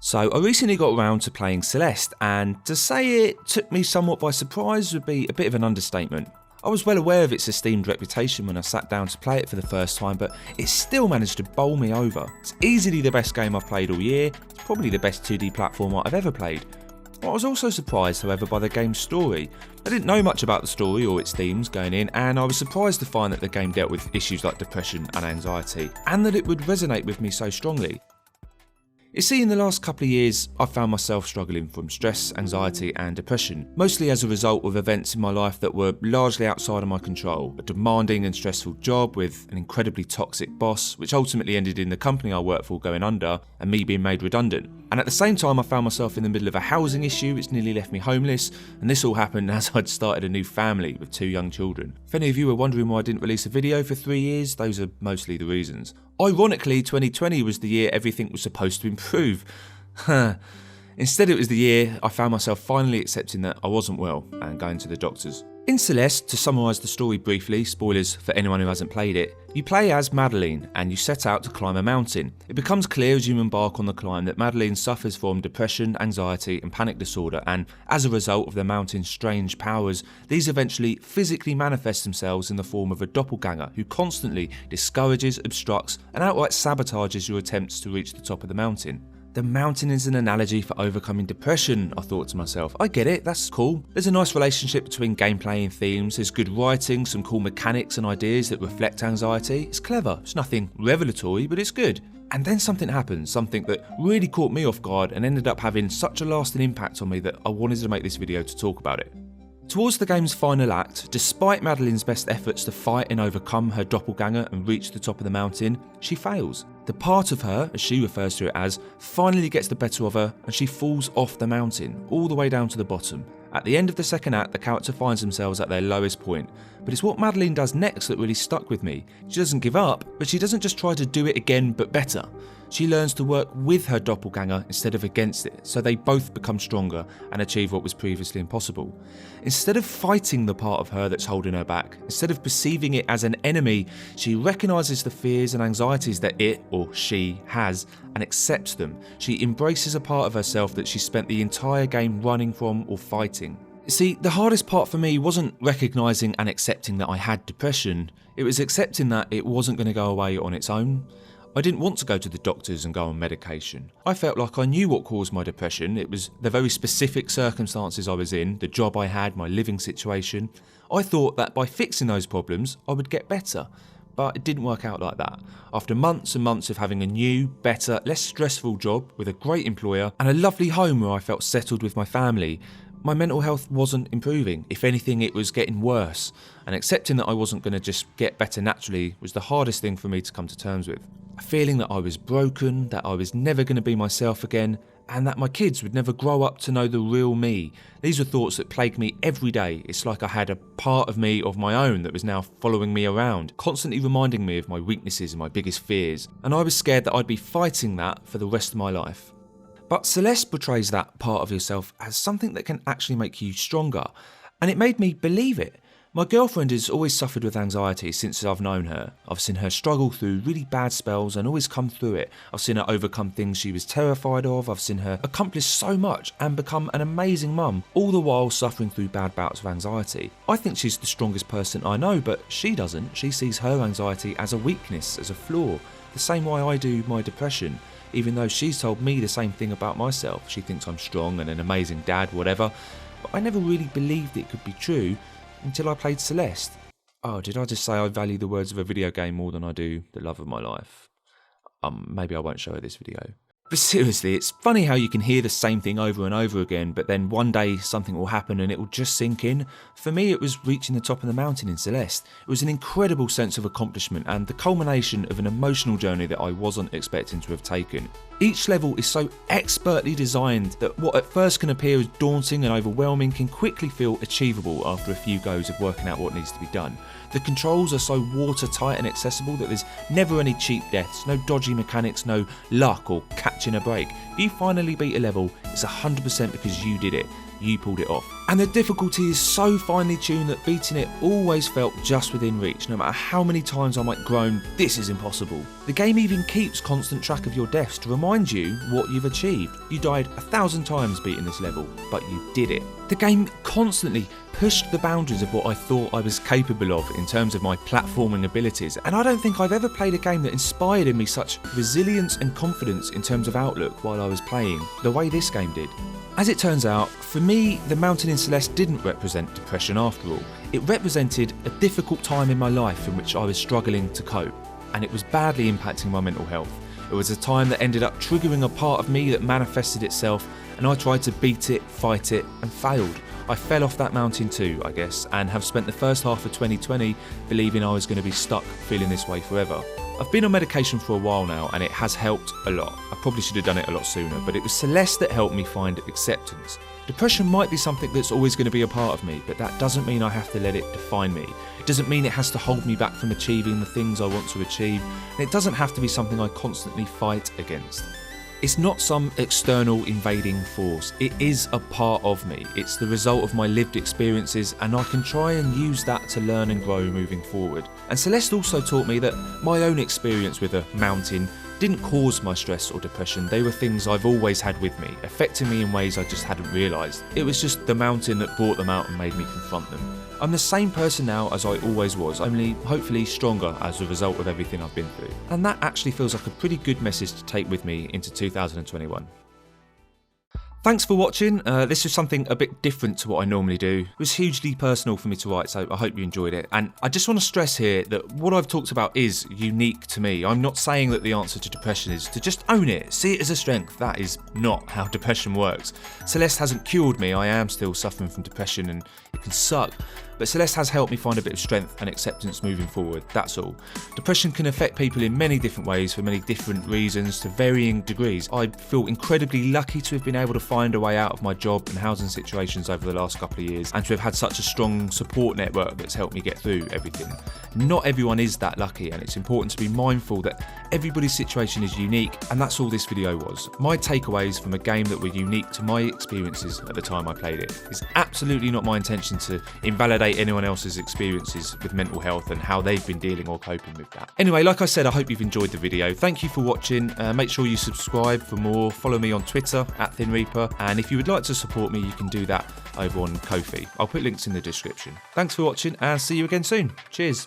So I recently got around to playing Celeste, and to say it took me somewhat by surprise would be a bit of an understatement. I was well aware of its esteemed reputation when I sat down to play it for the first time, but it still managed to bowl me over. It's easily the best game I've played all year, it's probably the best 2D platformer I've ever played. I was also surprised, however, by the game's story. I didn't know much about the story or its themes going in, and I was surprised to find that the game dealt with issues like depression and anxiety, and that it would resonate with me so strongly. You see, in the last couple of years, I've found myself struggling from stress, anxiety and depression, mostly as a result of events in my life that were largely outside of my control. A demanding and stressful job with an incredibly toxic boss, which ultimately ended in the company I worked for going under and me being made redundant. And at the same time, I found myself in the middle of a housing issue which nearly left me homeless, and this all happened as I'd started a new family with 2 young children. If any of you were wondering why I didn't release a video for 3 years, those are mostly the reasons. Ironically, 2020 was the year everything was supposed to improve. Instead, it was the year I found myself finally accepting that I wasn't well and going to the doctors. In Celeste, to summarise the story briefly, spoilers for anyone who hasn't played it, you play as Madeline and you set out to climb a mountain. It becomes clear as you embark on the climb that Madeline suffers from depression, anxiety and panic disorder, and as a result of the mountain's strange powers, these eventually physically manifest themselves in the form of a doppelganger who constantly discourages, obstructs and outright sabotages your attempts to reach the top of the mountain. The mountain is an analogy for overcoming depression, I thought to myself. I get it, that's cool. There's a nice relationship between gameplay and themes, there's good writing, some cool mechanics and ideas that reflect anxiety. It's clever, it's nothing revelatory, but it's good. And then something happened, something that really caught me off guard and ended up having such a lasting impact on me that I wanted to make this video to talk about it. Towards the game's final act, despite Madeline's best efforts to fight and overcome her doppelganger and reach the top of the mountain, she fails. The part of her, as she refers to it as, finally gets the better of her and she falls off the mountain, all the way down to the bottom. At the end of the second act, the character finds themselves at their lowest point, but it's what Madeline does next that really stuck with me. She doesn't give up, but she doesn't just try to do it again but better. She learns to work with her doppelganger instead of against it, so they both become stronger and achieve what was previously impossible. Instead of fighting the part of her that's holding her back, instead of perceiving it as an enemy, she recognises the fears and anxieties that it, or she, has and accepts them. She embraces a part of herself that she spent the entire game running from or fighting. See, the hardest part for me wasn't recognising and accepting that I had depression, it was accepting that it wasn't going to go away on its own. I didn't want to go to the doctors and go on medication. I felt like I knew what caused my depression. It was the very specific circumstances I was in, the job I had, my living situation. I thought that by fixing those problems, I would get better. But it didn't work out like that. After months and months of having a new, better, less stressful job with a great employer and a lovely home where I felt settled with my family, my mental health wasn't improving. If anything, it was getting worse. And accepting that I wasn't going to just get better naturally was the hardest thing for me to come to terms with. A feeling that I was broken, that I was never going to be myself again, and that my kids would never grow up to know the real me. These were thoughts that plagued me every day. It's like I had a part of me of my own that was now following me around, constantly reminding me of my weaknesses and my biggest fears. And I was scared that I'd be fighting that for the rest of my life. But Celeste portrays that part of yourself as something that can actually make you stronger, and it made me believe it. My girlfriend has always suffered with anxiety since I've known her. I've seen her struggle through really bad spells and always come through it. I've seen her overcome things she was terrified of. I've seen her accomplish so much and become an amazing mum, all the while suffering through bad bouts of anxiety. I think she's the strongest person I know, but she doesn't. She sees her anxiety as a weakness, as a flaw, the same way I do my depression. Even though she's told me the same thing about myself. She thinks I'm strong and an amazing dad, whatever. But I never really believed it could be true until I played Celeste. Oh, did I just say I value the words of a video game more than I do the love of my life? Maybe I won't show her this video. But seriously, it's funny how you can hear the same thing over and over again, but then one day something will happen and it will just sink in. For me, it was reaching the top of the mountain in Celeste. It was an incredible sense of accomplishment and the culmination of an emotional journey that I wasn't expecting to have taken. Each level is so expertly designed that what at first can appear as daunting and overwhelming can quickly feel achievable after a few goes of working out what needs to be done. The controls are so watertight and accessible that there's never any cheap deaths, no dodgy mechanics, no luck or catching a break. If you finally beat a level, it's it's 100% because you did it. You pulled it off. And the difficulty is so finely tuned that beating it always felt just within reach, no matter how many times I might groan, this is impossible. The game even keeps constant track of your deaths to remind you what you've achieved. You died 1,000 times beating this level, but you did it. The game constantly pushed the boundaries of what I thought I was capable of in terms of my platforming abilities, and I don't think I've ever played a game that inspired in me such resilience and confidence in terms of outlook while I was playing, the way this game did. As it turns out, for me, the mountain in Celeste didn't represent depression after all. It represented a difficult time in my life in which I was struggling to cope, and it was badly impacting my mental health. It was a time that ended up triggering a part of me that manifested itself, and I tried to beat it, fight it, and failed. I fell off that mountain too, I guess, and have spent the first half of 2020 believing I was going to be stuck feeling this way forever. I've been on medication for a while now and it has helped a lot. I probably should have done it a lot sooner, but it was Celeste that helped me find acceptance. Depression might be something that's always going to be a part of me, but that doesn't mean I have to let it define me. It doesn't mean it has to hold me back from achieving the things I want to achieve, and it doesn't have to be something I constantly fight against. It's not some external invading force, it is a part of me. It's the result of my lived experiences, and I can try and use that to learn and grow moving forward. And Celeste also taught me that my own experience with a mountain didn't cause my stress or depression. They were things I've always had with me, affecting me in ways I just hadn't realised. It was just the mountain that brought them out and made me confront them. I'm the same person now as I always was, only hopefully stronger as a result of everything I've been through. And that actually feels like a pretty good message to take with me into 2021. Thanks for watching. This was something a bit different to what I normally do. It was hugely personal for me to write, so I hope you enjoyed it. And I just want to stress here that what I've talked about is unique to me. I'm not saying that the answer to depression is to just own it, see it as a strength. That is not how depression works. Celeste hasn't cured me. I am still suffering from depression and it can suck. But Celeste has helped me find a bit of strength and acceptance moving forward, that's all. Depression can affect people in many different ways for many different reasons to varying degrees. I feel incredibly lucky to have been able to find a way out of my job and housing situations over the last couple of years and to have had such a strong support network that's helped me get through everything. Not everyone is that lucky, and it's important to be mindful that everybody's situation is unique, and that's all this video was. My takeaways from a game that were unique to my experiences at the time I played it. It's absolutely not my intention to invalidate anyone else's experiences with mental health and how they've been dealing or coping with that. Anyway, like I said, I hope you've enjoyed the video. Thank you for watching. Make sure you subscribe for more. Follow me on Twitter @ThinReaper, and if you would like to support me, you can do that over on Ko-fi. I'll put links in the description. Thanks for watching and see you again soon. Cheers.